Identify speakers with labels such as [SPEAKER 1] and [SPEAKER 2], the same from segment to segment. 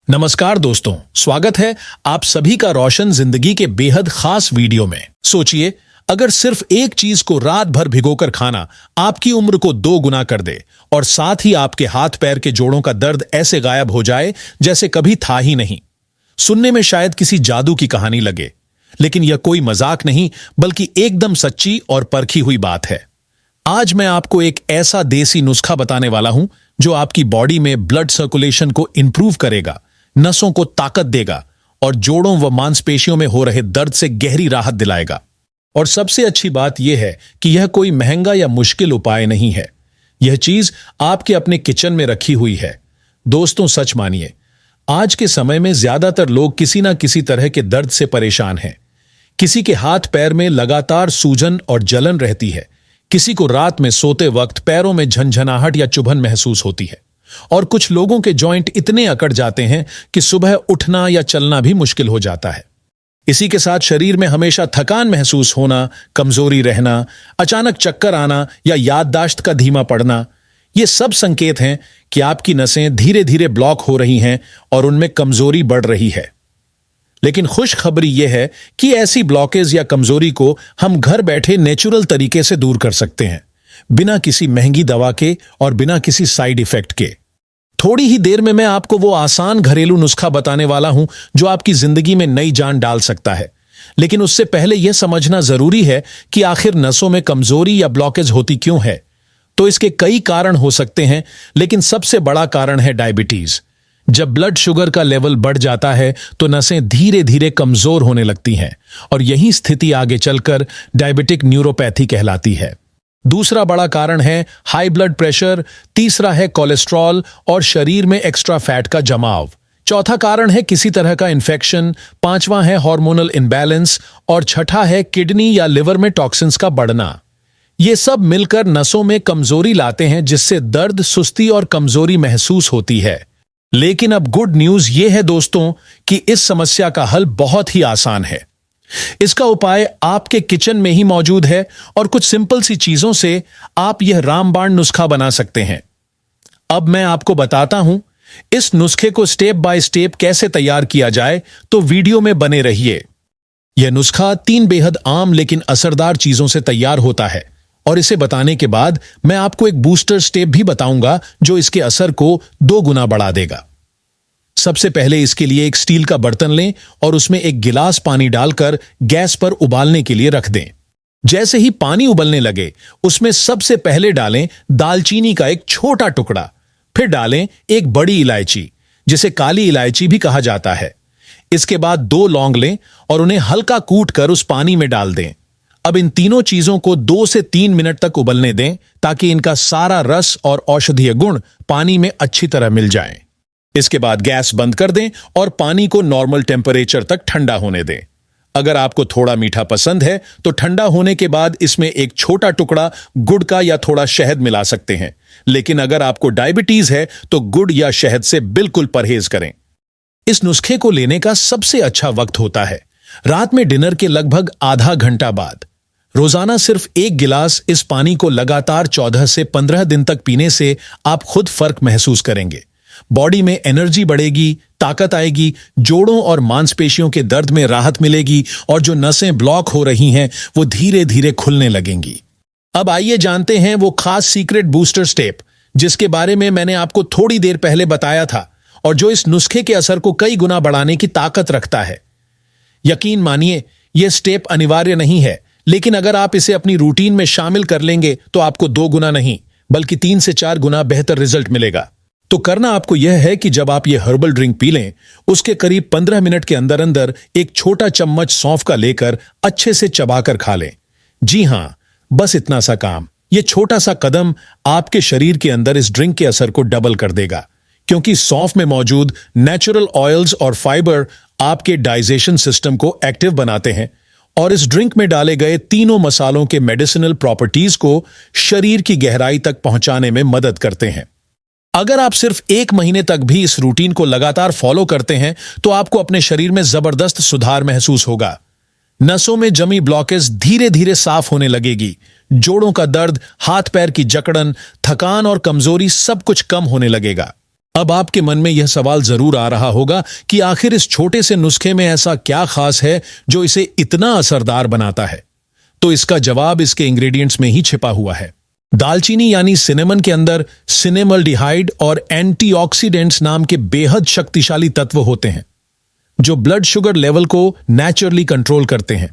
[SPEAKER 1] नमस्कार दोस्तों, स्वागत है आप सभी का रोशन जिंदगी के बेहद खास वीडियो में। सोचिए, अगर सिर्फ एक चीज को रात भर भिगोकर खाना आपकी उम्र को 2 गुना कर दे और साथ ही आपके हाथ पैर के जोड़ों का दर्द ऐसे गायब हो जाए जैसे कभी था ही नहीं। सुनने में शायद किसी जादू की कहानी लगे, लेकिन यह कोई मजाक नहीं बल्कि एकदम सच्ची और परखी हुई बात है। आज मैं आपको एक ऐसा देसी नुस्खा बताने वाला हूं जो आपकी बॉडी में ब्लड सर्कुलेशन को इंप्रूव करेगा, नसों को ताकत देगा और जोड़ों व मांसपेशियों में हो रहे दर्द से गहरी राहत दिलाएगा। और सबसे अच्छी बात यह है कि यह कोई महंगा या मुश्किल उपाय नहीं है। यह चीज आपके अपने किचन में रखी हुई है। दोस्तों, सच मानिए, आज के समय में ज्यादातर लोग किसी ना किसी तरह के दर्द से परेशान हैं। किसी के हाथ पैर में लगातार सूजन और जलन रहती है, किसी को रात में सोते वक्त पैरों में झंझनाहट या चुभन महसूस होती है, और कुछ लोगों के जॉइंट इतने अकड़ जाते हैं कि सुबह उठना या चलना भी मुश्किल हो जाता है। इसी के साथ शरीर में हमेशा थकान महसूस होना, कमजोरी रहना, अचानक चक्कर आना या याददाश्त का धीमा पड़ना, ये सब संकेत हैं कि आपकी नसें धीरे धीरे ब्लॉक हो रही हैं और उनमें कमजोरी बढ़ रही है। लेकिन खुशखबरी यह है कि ऐसी ब्लॉकेज या कमजोरी को हम घर बैठे नेचुरल तरीके से दूर कर सकते हैं, बिना किसी महंगी दवा के और बिना किसी साइड इफेक्ट के। थोड़ी ही देर में मैं आपको वो आसान घरेलू नुस्खा बताने वाला हूं जो आपकी जिंदगी में नई जान डाल सकता है। लेकिन उससे पहले यह समझना जरूरी है कि आखिर नसों में कमजोरी या ब्लॉकेज होती क्यों है। तो इसके कई कारण हो सकते हैं, लेकिन सबसे बड़ा कारण है डायबिटीज। जब ब्लड शुगर का लेवल बढ़ जाता है तो नसें धीरे धीरे कमजोर होने लगती हैं और यही स्थिति आगे चलकर डायबिटिक न्यूरोपैथी कहलाती है। दूसरा बड़ा कारण है हाई ब्लड प्रेशर, तीसरा है कोलेस्ट्रॉल और शरीर में एक्स्ट्रा फैट का जमाव, चौथा कारण है किसी तरह का इन्फेक्शन, पांचवा है हार्मोनल इम्बैलेंस और छठा है किडनी या लिवर में टॉक्सिन्स का बढ़ना। ये सब मिलकर नसों में कमजोरी लाते हैं, जिससे दर्द, सुस्ती और कमजोरी महसूस होती है। लेकिन अब गुड न्यूज ये है दोस्तों कि इस समस्या का हल बहुत ही आसान है। इसका उपाय आपके किचन में ही मौजूद है और कुछ सिंपल सी चीजों से आप यह रामबाण नुस्खा बना सकते हैं। अब मैं आपको बताता हूं इस नुस्खे को स्टेप बाय स्टेप कैसे तैयार किया जाए, तो वीडियो में बने रहिए। यह नुस्खा 3 बेहद आम लेकिन असरदार चीजों से तैयार होता है और इसे बताने के बाद मैं आपको एक बूस्टर स्टेप भी बताऊंगा जो इसके असर को 2 गुना बढ़ा देगा। सबसे पहले इसके लिए एक स्टील का बर्तन लें और उसमें एक गिलास पानी डालकर गैस पर उबालने के लिए रख दें। जैसे ही पानी उबलने लगे, उसमें सबसे पहले डालें दालचीनी का एक छोटा टुकड़ा, फिर डालें एक बड़ी इलायची, जिसे काली इलायची भी कहा जाता है। इसके बाद 2 लौंग लें और उन्हें हल्का कूट कर उस पानी में डाल दें। अब इन तीनों चीजों को 2 से 3 मिनट तक उबलने दें ताकि इनका सारा रस और औषधीय गुण पानी में अच्छी तरह मिल जाएं। इसके बाद गैस बंद कर दें और पानी को नॉर्मल टेम्परेचर तक ठंडा होने दें। अगर आपको थोड़ा मीठा पसंद है तो ठंडा होने के बाद इसमें एक छोटा टुकड़ा गुड़ का या थोड़ा शहद मिला सकते हैं। लेकिन अगर आपको डायबिटीज है तो गुड़ या शहद से बिल्कुल परहेज करें। इस नुस्खे को लेने का सबसे अच्छा वक्त होता है रात में डिनर के लगभग आधा घंटा बाद। रोजाना सिर्फ 1 गिलास इस पानी को लगातार 14 से 15 दिन तक पीने से आप खुद फर्क महसूस करेंगे। बॉडी में एनर्जी बढ़ेगी, ताकत आएगी, जोड़ों और मांसपेशियों के दर्द में राहत मिलेगी और जो नसें ब्लॉक हो रही हैं वो धीरे धीरे खुलने लगेंगी। अब आइए जानते हैं वो खास सीक्रेट बूस्टर स्टेप जिसके बारे में मैंने आपको थोड़ी देर पहले बताया था और जो इस नुस्खे के असर को कई गुना बढ़ाने की ताकत रखता है। यकीन मानिए, यह स्टेप अनिवार्य नहीं है, लेकिन अगर आप इसे अपनी रूटीन में शामिल कर लेंगे तो आपको 2 गुना नहीं बल्कि 3 से 4 गुना बेहतर रिजल्ट मिलेगा। तो करना आपको यह है कि जब आप ये हर्बल ड्रिंक पी लें, उसके करीब 15 मिनट के अंदर अंदर एक छोटा चम्मच सौंफ का लेकर अच्छे से चबाकर खा लें। जी हां, बस इतना सा काम। ये छोटा सा कदम आपके शरीर के अंदर इस ड्रिंक के असर को डबल कर देगा, क्योंकि सौंफ में मौजूद नेचुरल ऑयल्स और फाइबर आपके डाइजेशन सिस्टम को एक्टिव बनाते हैं और इस ड्रिंक में डाले गए तीनों मसालों के मेडिसिनल प्रॉपर्टीज को शरीर की गहराई तक पहुंचाने में मदद करते हैं। अगर आप सिर्फ 1 महीने तक भी इस रूटीन को लगातार फॉलो करते हैं तो आपको अपने शरीर में जबरदस्त सुधार महसूस होगा। नसों में जमी ब्लॉकेज धीरे धीरे साफ होने लगेगी, जोड़ों का दर्द, हाथ पैर की जकड़न, थकान और कमजोरी सब कुछ कम होने लगेगा। अब आपके मन में यह सवाल जरूर आ रहा होगा कि आखिर इस छोटे से नुस्खे में ऐसा क्या खास है जो इसे इतना असरदार बनाता है। तो इसका जवाब इसके इंग्रेडिएंट्स में ही छिपा हुआ है। दालचीनी यानी सिनेमन के अंदर सिनेमल्डिहाइड और एंटीऑक्सीडेंट्स नाम के बेहद शक्तिशाली तत्व होते हैं जो ब्लड शुगर लेवल को नेचुरली कंट्रोल करते हैं।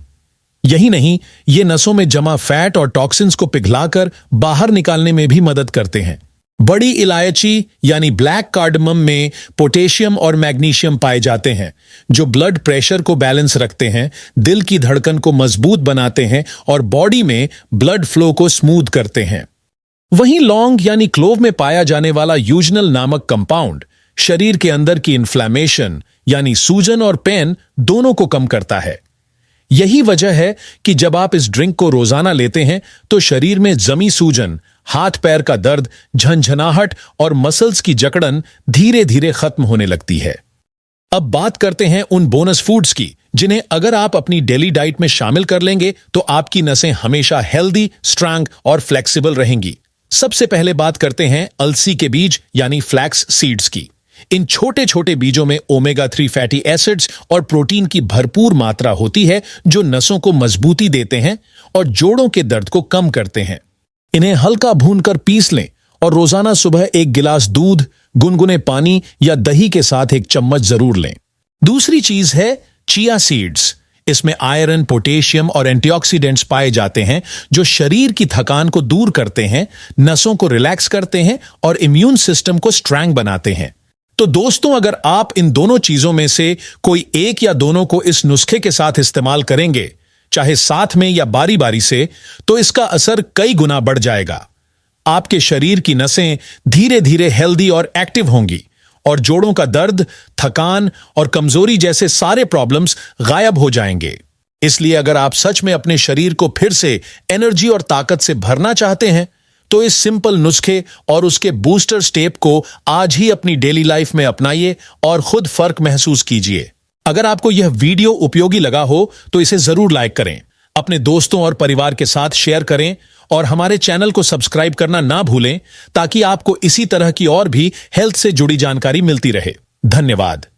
[SPEAKER 1] यही नहीं, ये नसों में जमा फैट और टॉक्सिन्स को पिघलाकर बाहर निकालने में भी मदद करते हैं। बड़ी इलायची यानी ब्लैक कार्डमम में पोटेशियम और मैग्नीशियम पाए जाते हैं जो ब्लड प्रेशर को बैलेंस रखते हैं, दिल की धड़कन को मजबूत बनाते हैं और बॉडी में ब्लड फ्लो को स्मूथ करते हैं। वहीं लौंग यानी क्लोव में पाया जाने वाला यूजनल नामक कंपाउंड शरीर के अंदर की इन्फ्लेमेशन यानी सूजन और पेन दोनों को कम करता है। यही वजह है कि जब आप इस ड्रिंक को रोजाना लेते हैं तो शरीर में जमी सूजन, हाथ पैर का दर्द, झंझनाहट और मसल्स की जकड़न धीरे धीरे खत्म होने लगती है। अब बात करते हैं उन बोनस फूड्स की जिन्हें अगर आप अपनी डेली डाइट में शामिल कर लेंगे तो आपकी नसें हमेशा हेल्दी, स्ट्रांग और फ्लेक्सिबल रहेंगी। सबसे पहले बात करते हैं अलसी के बीज यानी फ्लैक्स सीड्स की। इन छोटे छोटे बीजों में ओमेगा 3 फैटी एसिड्स और प्रोटीन की भरपूर मात्रा होती है जो नसों को मजबूती देते हैं और जोड़ों के दर्द को कम करते हैं। इन्हें हल्का भूनकर पीस लें और रोजाना सुबह एक गिलास दूध, गुनगुने पानी या दही के साथ एक चम्मच जरूर लें। दूसरी चीज है चिया सीड्स। इसमें आयरन, पोटेशियम और एंटीऑक्सीडेंट्स पाए जाते हैं जो शरीर की थकान को दूर करते हैं, नसों को रिलैक्स करते हैं और इम्यून सिस्टम को स्ट्रांग बनाते हैं। तो दोस्तों, अगर आप इन दोनों चीजों में से कोई एक या दोनों को इस नुस्खे के साथ इस्तेमाल करेंगे, चाहे साथ में या बारी बारी से, तो इसका असर कई गुना बढ़ जाएगा। आपके शरीर की नसें धीरे धीरे हेल्दी और एक्टिव होंगी और जोड़ों का दर्द, थकान और कमजोरी जैसे सारे प्रॉब्लम्स गायब हो जाएंगे। इसलिए अगर आप सच में अपने शरीर को फिर से एनर्जी और ताकत से भरना चाहते हैं तो इस सिंपल नुस्खे और उसके बूस्टर स्टेप को आज ही अपनी डेली लाइफ में अपनाइए और खुद फर्क महसूस कीजिए। अगर आपको यह वीडियो उपयोगी लगा हो तो इसे जरूर लाइक करें, अपने दोस्तों और परिवार के साथ शेयर करें और हमारे चैनल को सब्सक्राइब करना ना भूलें ताकि आपको इसी तरह की और भी हेल्थ से जुड़ी जानकारी मिलती रहे। धन्यवाद।